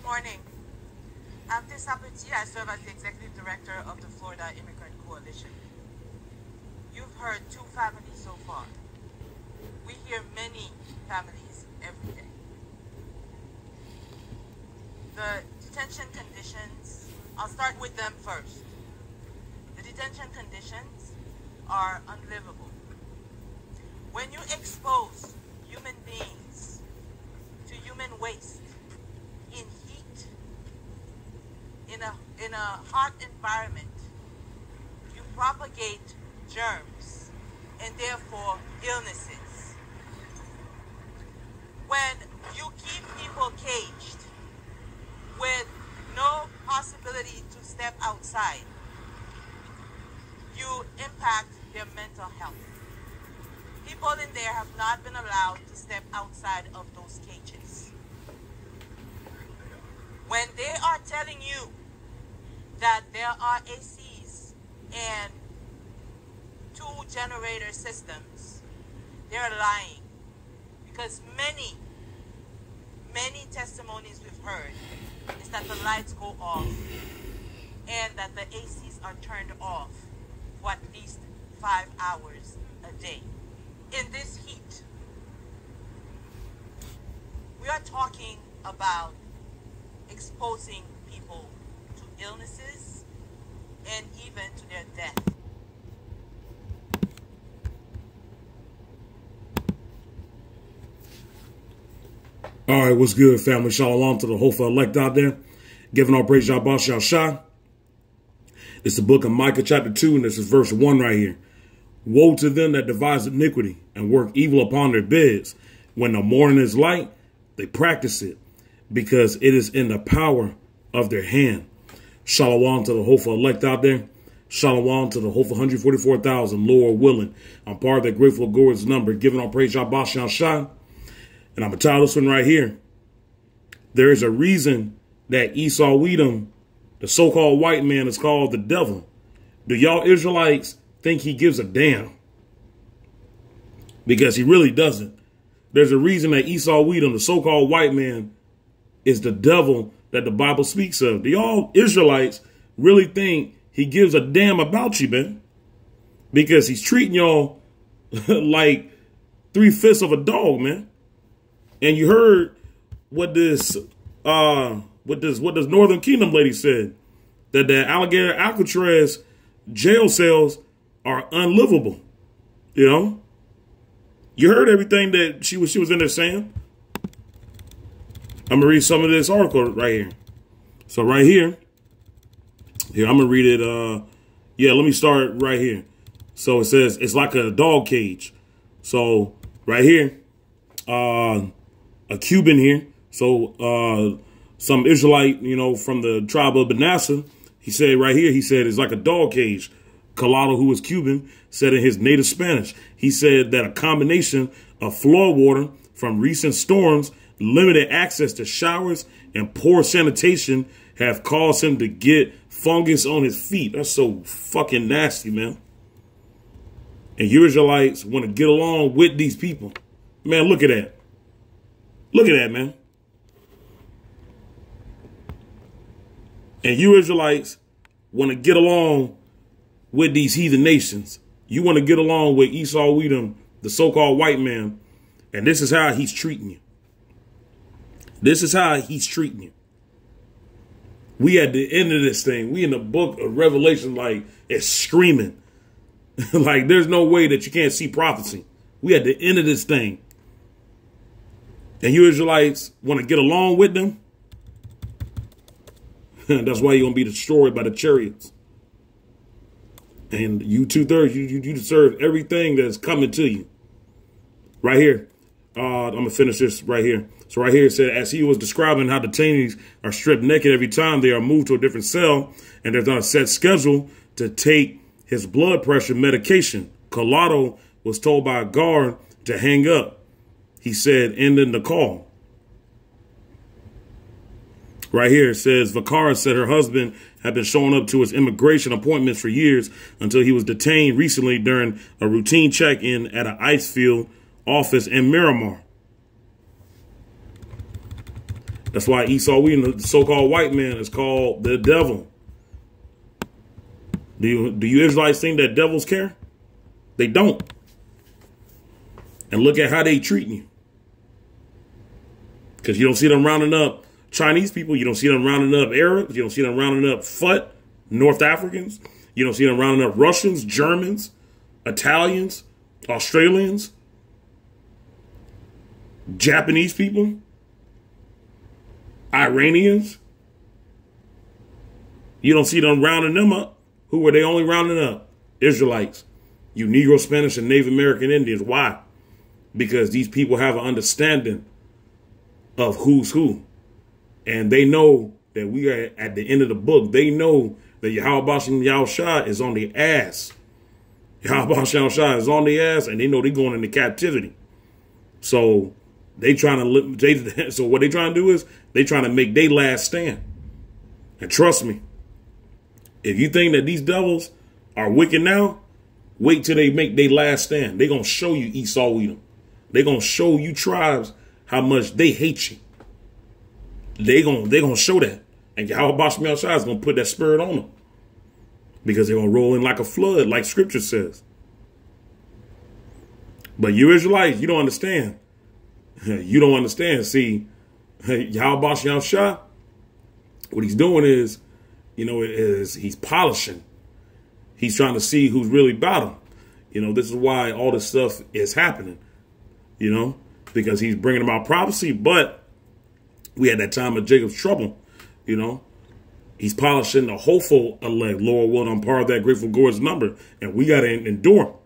Morning. I'm Tisapeti. I serve as the Executive Director of the Florida Immigrant Coalition. You've heard two families so far. We hear many families every day. The detention conditions, I'll start with them first. The detention conditions are unlivable. When you expose human beings to human waste in heat, in a hot environment, you propagate germs and therefore illnesses. When you keep people caged with no possibility to step outside, you impact their mental health. People in there have not been allowed to step outside of those cages. When they are telling you that there are ACs and 2 generator systems, they're lying. Because many testimonies we've heard is that the lights go off and that the ACs are turned off for at least 5 hours a day. In this heat, we are talking about exposing people to illnesses and even to their death. All right, what's good, family? Shalom to the Hofa elect out there. Giving all praise, Yahweh Shah. It's the book of Micah chapter 2, and this is verse 1 right here. Woe to them that devise iniquity and work evil upon their beds. When the morning is light, they practice it, because it is in the power of their hand. Shalom to the Hofa elect out there. Shalom to the Hofa 144,000, Lord willing. I'm part of that grateful God's number, giving all praise, Yahweh Shah. And I'm going to title this one right here. There is a reason that Esau, Edom, the so-called white man, is called the devil. Do y'all Israelites think he gives a damn? Because he really doesn't. There's a reason that Esau, Edom, the so-called white man, is the devil that the Bible speaks of. Do y'all Israelites really think he gives a damn about you, man? Because he's treating y'all like 3/5 of a dog, man. And you heard what this Northern Kingdom lady said, that the alligator Alcatraz jail cells are unlivable. You know, you heard everything that she was in there saying. I'm gonna read some of this article right here. So right here, I'm gonna read it. Yeah, let me start right here. So it says it's like a dog cage. So right here, a Cuban here. So some Israelite, from the tribe of Manasseh, he said right here, he said it's like a dog cage. Colado, who was Cuban, said in his native Spanish, he said that a combination of floor water from recent storms, limited access to showers, and poor sanitation have caused him to get fungus on his feet. That's so fucking nasty, man. And you Israelites want to get along with these people. Man, look at that. Look at that, man. And you Israelites want to get along with these heathen nations. You want to get along with Esau, Edom, the so-called white man. And this is how he's treating you. This is how he's treating you. We at the end of this thing, we in the book of Revelation, like it's screaming. Like there's no way that you can't see prophecy. We at the end of this thing. And you Israelites want to get along with them. That's why you're going to be destroyed by the chariots. And you 2/3, you deserve everything that's coming to you. Right here. I'm going to finish this right here. So right here it said, as he was describing how detainees are stripped naked every time they are moved to a different cell, and there's on a set schedule to take his blood pressure medication. Colado was told by a guard to hang up. He said, ending the call. Right here it says, Vacara said her husband had been showing up to his immigration appointments for years until he was detained recently during a routine check-in at an ice field office in Miramar. That's why Esau Edom, the so-called white man, is called the devil. Do you Israelites think that devils care? They don't. And look at how they treating you. Because you don't see them rounding up Chinese people. You don't see them rounding up Arabs. You don't see them rounding up North Africans. You don't see them rounding up Russians, Germans, Italians, Australians, Japanese people, Iranians. You don't see them rounding them up. Who were they only rounding up? Israelites. You Negro, Spanish, and Native American Indians. Why? Because these people have an understanding of who's who. And they know that we are at the end of the book. They know that Yahweh Shem Yahushua is on the ass. Yahweh Shem Yahushua is on the ass, and they know they're going into captivity. So they trying to so what they trying to do is they trying to make their last stand. And trust me, if you think that these devils are wicked now, wait till they make their last stand. They're going to show you Esau Edom. They're going to show you tribes how much they hate you. They're gonna show that. And Yahweh Shem Yahushua is going to put that spirit on them. Because they're going to roll in like a flood, like scripture says. But you Israelites, you don't understand. You don't understand. See, Yahweh Shem Yahushua, what he's doing is, he's polishing. He's trying to see who's really about him. This is why all this stuff is happening, because he's bringing about prophecy. But we had that time of Jacob's trouble, He's polishing the hopeful elect. Lord will, I'm part of that grateful God's number. And we got to endure.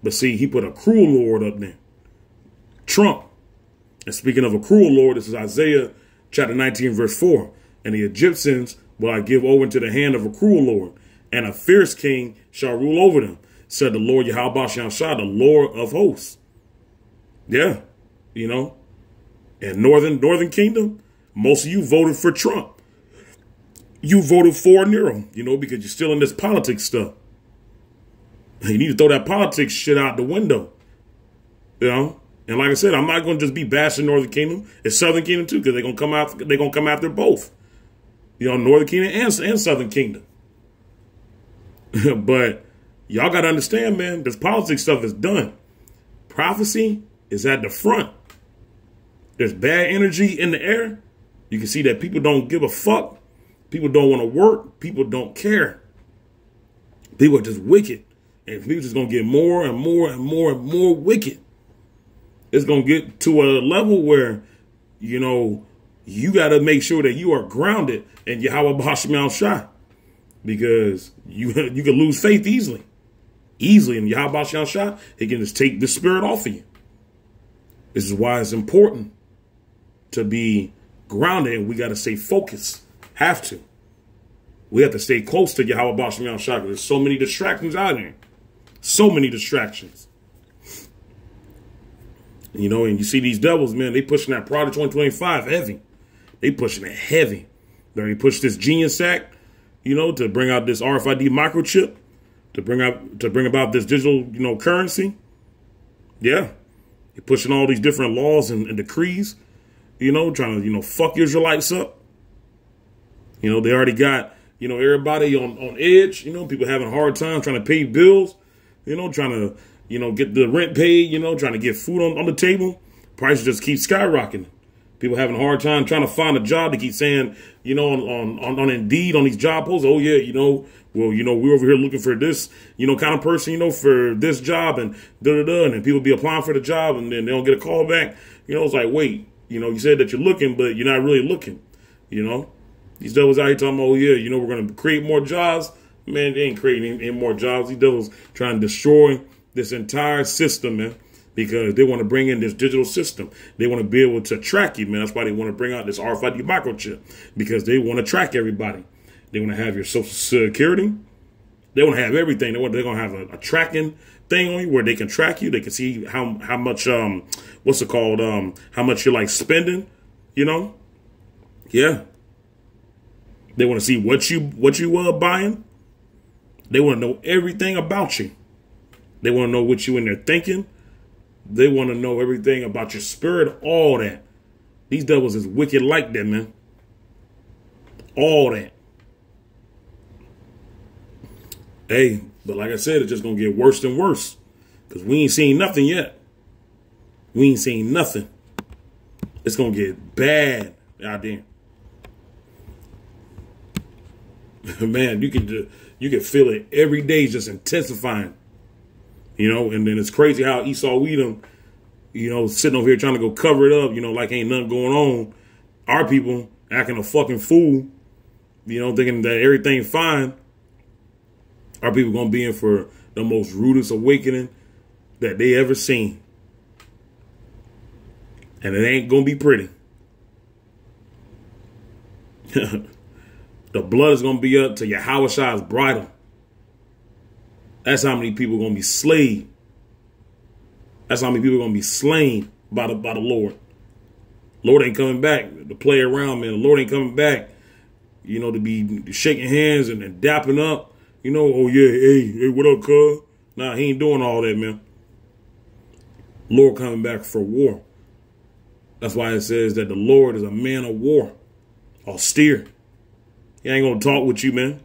But see, he put a cruel Lord up there. Trump. And speaking of a cruel Lord, this is Isaiah chapter 19, verse 4. And the Egyptians will I give over into the hand of a cruel Lord, and a fierce king shall rule over them, said the Lord Yahweh Shah, the Lord of hosts. Yeah, And Northern Kingdom, most of you voted for Trump. You voted for Nero, because you're still in this politics stuff. You need to throw that politics shit out the window, And like I said, I'm not going to just be bashing Northern Kingdom. It's Southern Kingdom too, because they're going to come after both. Northern Kingdom and Southern Kingdom. But y'all got to understand, man, this politics stuff is done. Prophecy is at the front. There's bad energy in the air. You can see that people don't give a fuck. People don't want to work. People don't care. People are just wicked. And people just going to get more and more and more and more wicked. It's going to get to a level where, you got to make sure that you are grounded in Yahweh Shem Yahushua, because you can lose faith easily. Easily in Yahweh Shem Yahushua, it can just take the spirit off of you. This is why it's important to be grounded, and we got to stay focused. Have to. We have to stay close to Yahweh Shem Yahushua, because there's so many distractions out there. So many distractions. And you see these devils, man, they pushing that Project 2025 heavy. They pushing it heavy. They pushed this Genius Act, to bring out this RFID microchip, to bring about this digital, currency. Yeah. They're pushing all these different laws and decrees, trying to, fuck Israelites up. They already got, everybody on edge, people having a hard time trying to pay bills, trying to, get the rent paid, trying to get food on the table. Prices just keep skyrocketing. People having a hard time trying to find a job. They keep saying, on Indeed, on these job posts, oh, yeah, we're over here looking for this, kind of person, for this job and da-da-da. And then people be applying for the job and then they don't get a call back. It's like, wait, you said that you're looking, but you're not really looking, These devils out here talking, oh, yeah, we're going to create more jobs. Man, they ain't creating any more jobs. These devils trying to destroy this entire system, man. Because they want to bring in this digital system. They want to be able to track you, man. That's why they want to bring out this RFID microchip. Because they want to track everybody. They want to have your social security. They want to have everything. They're going to have a tracking thing on you where they can track you. They can see how much, what's it called? How much you're like spending, Yeah. They want to see what you buying. They want to know everything about you. They want to know what you in there thinking. They want to know everything about your spirit, all that. These devils is wicked like that, man. All that. Hey, but like I said, it's just going to get worse and worse. Because we ain't seen nothing yet. We ain't seen nothing. It's going to get bad out there. Man, you can feel it every day just intensifying. You know, and then it's crazy how Esau, Edom, you know, sitting over here trying to go cover it up, you know, like ain't nothing going on. Our people acting a fucking fool, you know, thinking that everything fine. Our people going to be in for the most rudest awakening that they ever seen. And it ain't going to be pretty. The blood is going to be up to Yahweh's bridle. That's how many people are going to be slayed. That's how many people are going to be slain by the Lord. Lord ain't coming back to play around, man. The Lord ain't coming back, you know, to be shaking hands and dapping up. You know, oh yeah, hey, what up, cuz? Nah, he ain't doing all that, man. Lord coming back for war. That's why it says that the Lord is a man of war. Austere. He ain't going to talk with you, man.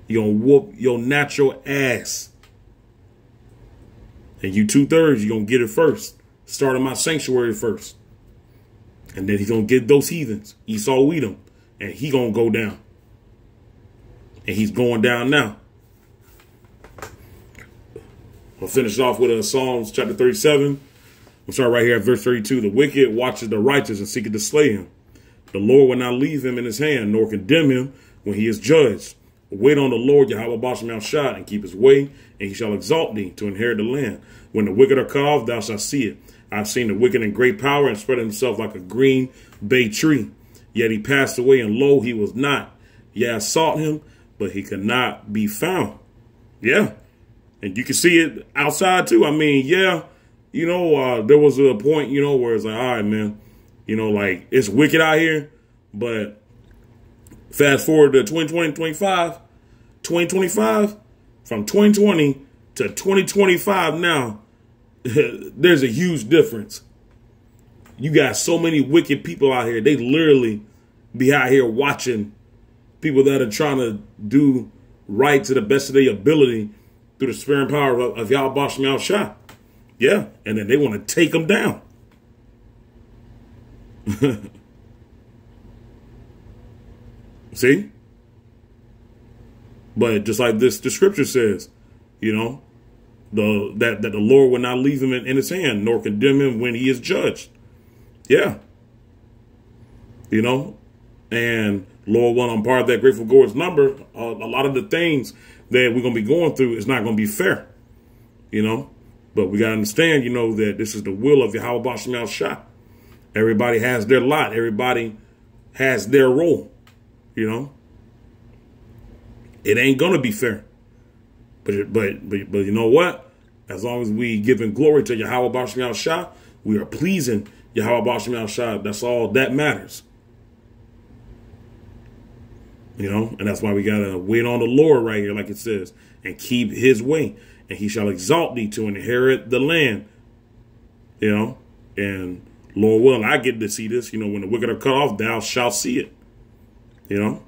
He going to whoop your natural ass. And you 2/3, you're going to get it first. Start in my sanctuary first. And then he's going to get those heathens. Esau, Edom. And he going to go down. And he's going down now. We'll finish off with Psalms chapter 37. We'll start right here at verse 32. The wicked watches the righteous and seeketh to slay him. The Lord will not leave him in his hand, nor condemn him when he is judged. Wait on the Lord, Yahweh Bashem Shah, and keep his way, and he shall exalt thee to inherit the land. When the wicked are cut off, thou shalt see it. I have seen the wicked in great power and spread himself like a green bay tree. Yet he passed away, and lo, he was not. Yea, I sought him, but he could not be found. Yeah. And you can see it outside too. I mean, yeah, you know, there was a point, you know, where it's like, all right, man, you know, like it's wicked out here. But fast forward to 2025, from 2020 to 2025 now, there's a huge difference. You got so many wicked people out here. They literally be out here watching people that are trying to do right to the best of their ability through the spirit and power of Yahweh Bashem Shah. Yeah. And then they want to take them down. See? But just like the scripture says, you know, that the Lord will not leave him in his hand, nor condemn him when he is judged. Yeah. You know, and Lord, when I'm part of that grateful God's number, a lot of the things that we're going to be going through is not going to be fair, you know, but we got to understand, you know, that this is the will of Yahweh Bashem Shah. Everybody has their lot. Everybody has their role, you know. It ain't going to be fair. But you know what? As long as we giving glory to Yahweh Bashem Shah, we are pleasing Yahweh Bashem Shah. That's all that matters. You know, and that's why we got to wait on the Lord right here, like it says, and keep his way. And he shall exalt thee to inherit the land. You know, and Lord willing, I get to see this. You know, when the wicked are cut off, thou shalt see it. You know,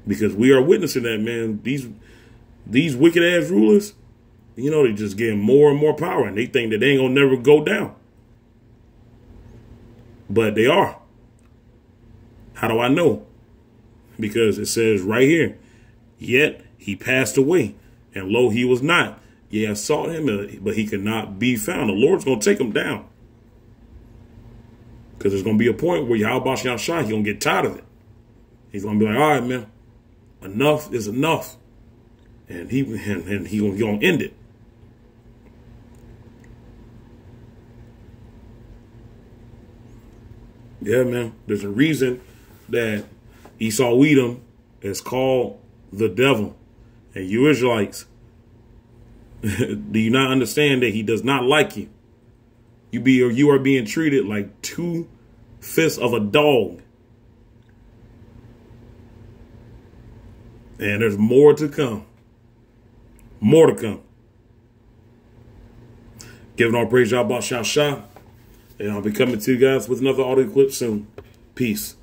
because we are witnessing that, man. These wicked ass rulers, you know, they just getting more and more power, and they think that they ain't gonna never go down. But they are. How do I know? Because it says right here, yet he passed away, and lo, he was not. Yeah, I sought him, but he could not be found. The Lord's going to take him down. Because there's going to be a point where Yahweh Bashem Shah, he's going to get tired of it. He's going to be like, all right, man, enough is enough. And he going to end it. Yeah, man, there's a reason that Esau, Edom is called the devil. And you Israelites, do you not understand that he does not like you? You are being treated like 2/5 of a dog. And there's more to come. More to come. Giving all praise to Yahweh Bashem Shah. And I'll be coming to you guys with another audio clip soon. Peace.